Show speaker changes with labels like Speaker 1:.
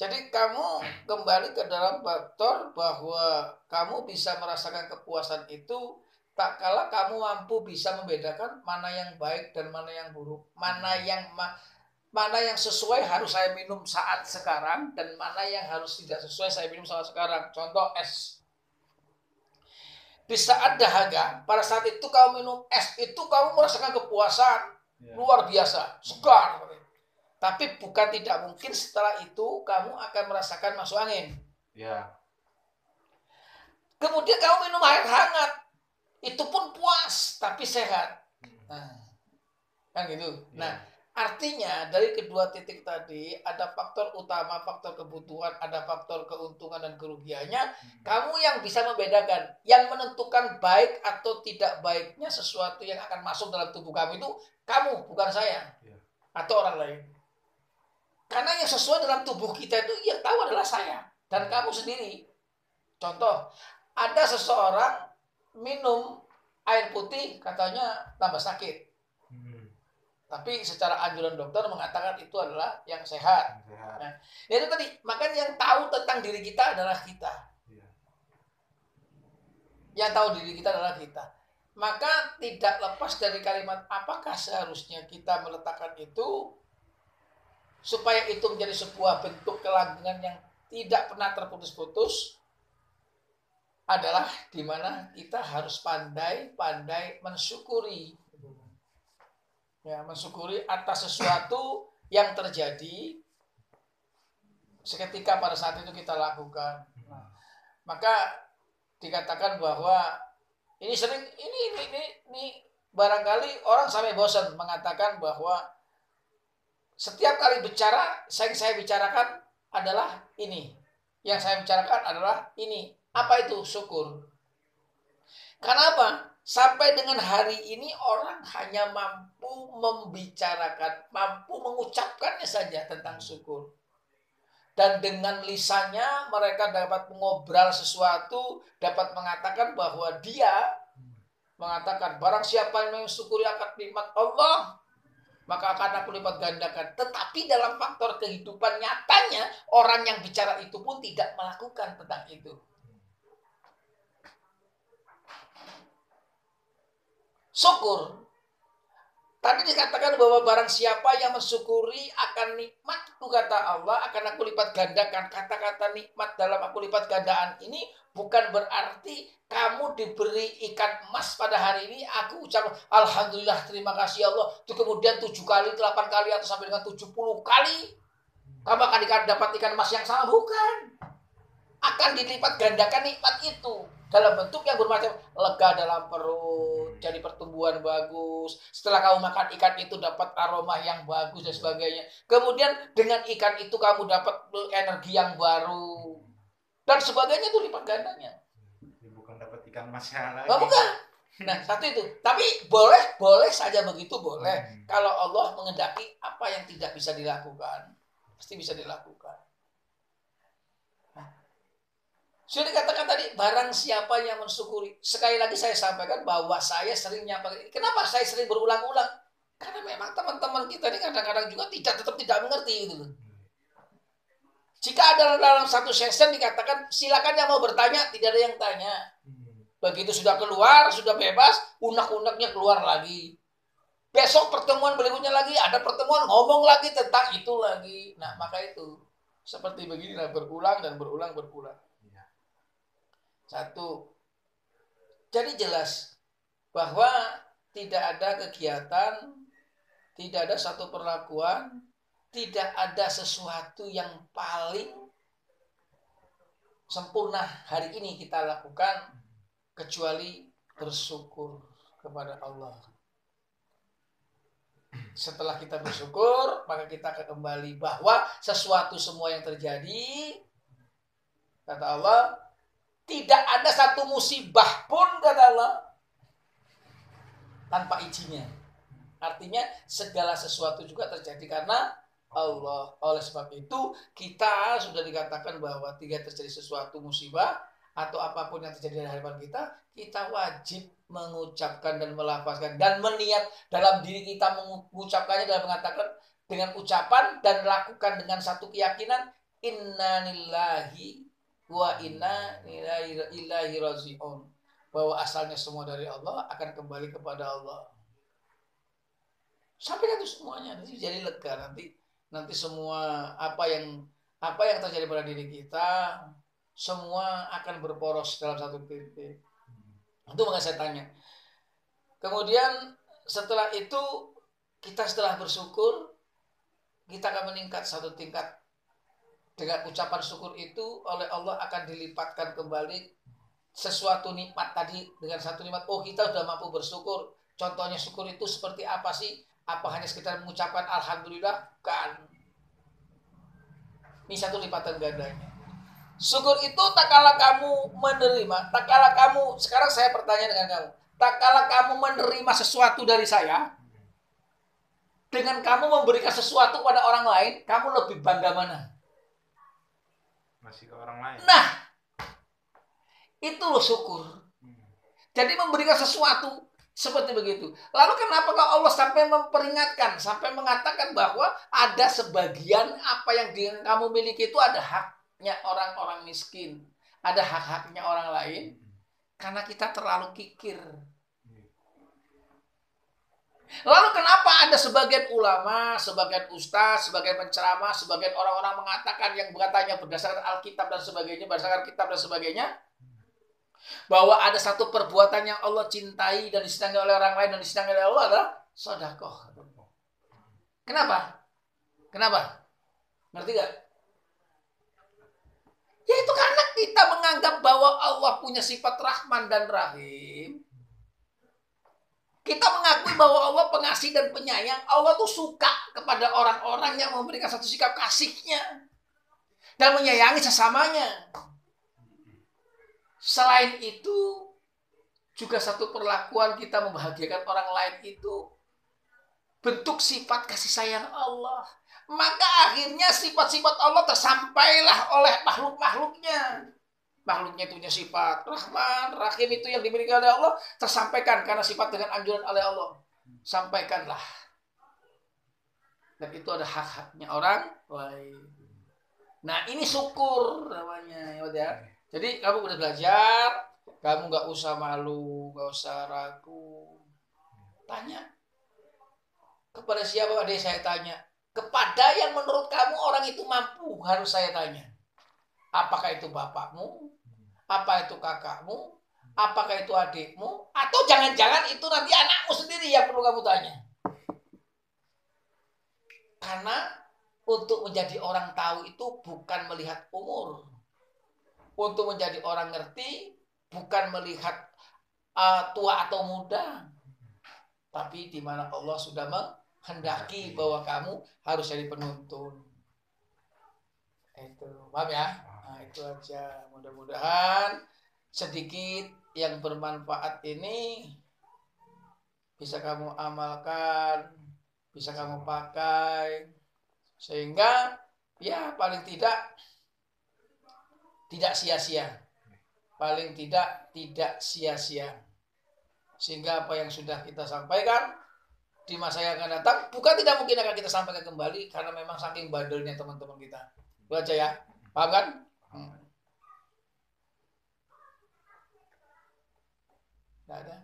Speaker 1: Jadi kamu kembali ke dalam faktor bahwa kamu bisa merasakan kepuasan itu tak kala kamu mampu bisa membedakan mana yang baik dan mana yang buruk, mana yang sesuai harus saya minum saat sekarang dan mana yang harus tidak sesuai saya minum saat sekarang. Contoh es. Di saat dahaga, pada saat itu kamu minum es itu kamu merasakan kepuasan luar biasa, segar. Tapi bukan tidak mungkin setelah itu kamu akan merasakan masuk angin.
Speaker 2: Ya.
Speaker 1: Kemudian kamu minum air hangat, itu pun puas tapi sehat. Nah, kan gitu. Nah, artinya dari kedua titik tadi ada faktor utama, faktor kebutuhan, ada faktor keuntungan dan kerugiannya. Kamu yang bisa membedakan, yang menentukan baik atau tidak baiknya sesuatu yang akan masuk dalam tubuh kamu itu kamu, bukan saya atau orang lain. Karena yang sesuai dalam tubuh kita itu yang tahu adalah saya dan kamu sendiri. Contoh, ada seseorang minum air putih katanya tambah sakit. Tapi secara anjuran dokter mengatakan itu adalah yang sehat. Nah, itu tadi, makanya yang tahu tentang diri kita adalah kita. Yang tahu diri kita adalah kita. Maka tidak lepas dari kalimat apakah seharusnya kita meletakkan itu supaya itu menjadi sebuah bentuk kelanggengan yang tidak pernah terputus-putus, adalah di mana kita harus pandai-pandai mensyukuri. Ya, mensyukuri atas sesuatu yang terjadi seketika pada saat itu kita lakukan. Nah, maka dikatakan bahwa ini sering ini barangkali orang sampai bosan mengatakan bahwa setiap kali bicara, yang saya bicarakan adalah ini. Yang saya bicarakan adalah ini. Apa itu? Syukur. Karena apa? Sampai dengan hari ini orang hanya mampu membicarakan, mampu mengucapkannya saja tentang syukur. Dan dengan lisannya mereka dapat mengobrol sesuatu, dapat mengatakan bahwa dia mengatakan barang siapa yang mensyukuri akan nikmat Allah, maka akan aku lipat gandakan. Tetapi dalam faktor kehidupan nyatanya, orang yang bicara itu pun tidak melakukan tentang itu. Syukur. Tadi dikatakan bahwa barang siapa yang mensyukuri akan nikmatku, kata Allah, akan aku lipat gandakan. Kata-kata nikmat dalam aku lipat gandaan ini bukan berarti kamu diberi ikan emas pada hari ini, aku ucap alhamdulillah, terima kasih Allah. Itu kemudian 7 kali, 8 kali, atau sampai dengan 70 kali kamu akan dapat ikan emas yang sama. Bukan. Akan dilipat gandakan nikmat itu dalam bentuk yang bermacam, lega dalam perut, jadi pertumbuhan bagus. Setelah kamu makan ikan itu dapat aroma yang bagus dan sebagainya. Kemudian dengan ikan itu kamu dapat energi yang baru dan sebagainya, itu lipat gandanya.
Speaker 2: Bukan dapat ikan emas lagi.
Speaker 1: Bukan. Nah, satu itu. Tapi boleh saja begitu, boleh. Kalau Allah mengendaki apa yang tidak bisa dilakukan, pasti bisa dilakukan. Sudah dikatakan tadi, barang siapa yang mensyukuri. Sekali lagi saya sampaikan bahwa saya sering nyampaikan. Kenapa saya sering berulang-ulang? Karena memang teman-teman kita ini kadang-kadang juga tetap tidak mengerti gitu loh. Jika ada dalam satu session dikatakan silakan yang mau bertanya, tidak ada yang tanya. Begitu sudah keluar, sudah bebas, unek-uneknya keluar lagi. Besok pertemuan berikutnya lagi, ada pertemuan ngomong lagi tentang itu lagi. Nah, maka itu seperti beginilah, berulang dan berulang. Satu, jadi jelas bahwa tidak ada kegiatan, tidak ada satu perlakuan, tidak ada sesuatu yang paling sempurna hari ini kita lakukan kecuali bersyukur kepada Allah. Setelah kita bersyukur, maka kita akan kembali bahwa sesuatu semua yang terjadi, kata Allah, tidak ada satu musibah pun, kata Allah, tanpa izinnya. Artinya segala sesuatu juga terjadi karena Allah. Oleh sebab itu kita sudah dikatakan bahwa tidak terjadi sesuatu musibah atau apapun yang terjadi di hadapan kita, kita wajib mengucapkan dan melafazkan dan meniat dalam diri kita mengucapkannya, dalam mengatakan dengan ucapan dan lakukan dengan satu keyakinan, inna lillahi wa inna ilaihi raji'un. Bahwa asalnya semua dari Allah, akan kembali kepada Allah. Sampaikan itu semuanya, nanti jadi lega. Nanti semua apa yang terjadi pada diri kita, semua akan berporos dalam satu titik. Itu makanya saya tanya. Kemudian setelah itu, kita setelah bersyukur, kita akan meningkat satu tingkat. Dengan ucapan syukur itu, oleh Allah akan dilipatkan kembali sesuatu nikmat tadi dengan satu nikmat. Oh, kita sudah mampu bersyukur. Contohnya syukur itu seperti apa sih? Apa hanya sekitar mengucapkan alhamdulillah? Kan. Ini satu lipatan gandanya. Syukur itu tak kala kamu menerima, tak kala kamu, sekarang saya bertanya dengan kamu, tak kala kamu menerima sesuatu dari saya, dengan kamu memberikan sesuatu pada orang lain, kamu lebih bangga mana?
Speaker 2: Masih ke orang lain.
Speaker 1: Nah, itu loh syukur. Jadi memberikan sesuatu seperti begitu. Lalu kenapa kalau Allah sampai memperingatkan, sampai mengatakan bahwa ada sebagian apa yang kamu miliki itu ada haknya orang-orang miskin, ada hak-haknya orang lain, karena kita terlalu kikir. Lalu kenapa ada sebagian ulama, sebagian ustaz, sebagian penceramah, sebagian orang-orang mengatakan yang berkatanya berdasarkan Alkitab dan sebagainya, berdasarkan kitab dan sebagainya, bahwa ada satu perbuatan yang Allah cintai dan disenangi oleh orang lain dan disenangi oleh Allah adalah sedekah. Kenapa? Ngerti gak? Ya itu karena kita menganggap bahwa Allah punya sifat Rahman dan Rahim. Kita mengakui bahwa Allah pengasih dan penyayang. Allah tuh suka kepada orang-orang yang memberikan satu sikap kasihnya dan menyayangi sesamanya. Selain itu, juga satu perlakuan kita membahagiakan orang lain itu bentuk sifat kasih sayang Allah. Maka akhirnya sifat-sifat Allah tersampailah oleh makhluk-makhluknya. Makhluknya itu punya sifat Rahman, Rahim, itu yang dimiliki oleh Allah, tersampaikan karena sifat dengan anjuran oleh Allah. Sampaikanlah. Dan itu ada hak-haknya orang lain. Nah, ini syukur namanya, ya. Jadi kamu udah belajar, kamu gak usah malu, gak usah ragu. Tanya. Kepada siapa ada saya tanya? Kepada yang menurut kamu orang itu mampu, harus saya tanya. Apakah itu bapakmu? Apa itu kakakmu? Apakah itu adikmu? Atau jangan-jangan itu nanti anakmu sendiri yang perlu kamu tanya. Karena untuk menjadi orang tahu itu bukan melihat umur. Untuk menjadi orang ngerti bukan melihat tua atau muda. Tapi di mana Allah sudah menghendaki bahwa kamu harus jadi penuntun. Itu, paham ya? Nah, itu aja. Mudah-mudahan sedikit yang bermanfaat ini bisa kamu amalkan, bisa kamu pakai, sehingga ya paling tidak sia-sia. Paling tidak sia-sia. Sehingga apa yang sudah kita sampaikan di masa yang akan datang bukan tidak mungkin akan kita sampaikan kembali, karena memang saking bandelnya teman-teman kita. Itu aja ya. Paham kan? Nggak ada.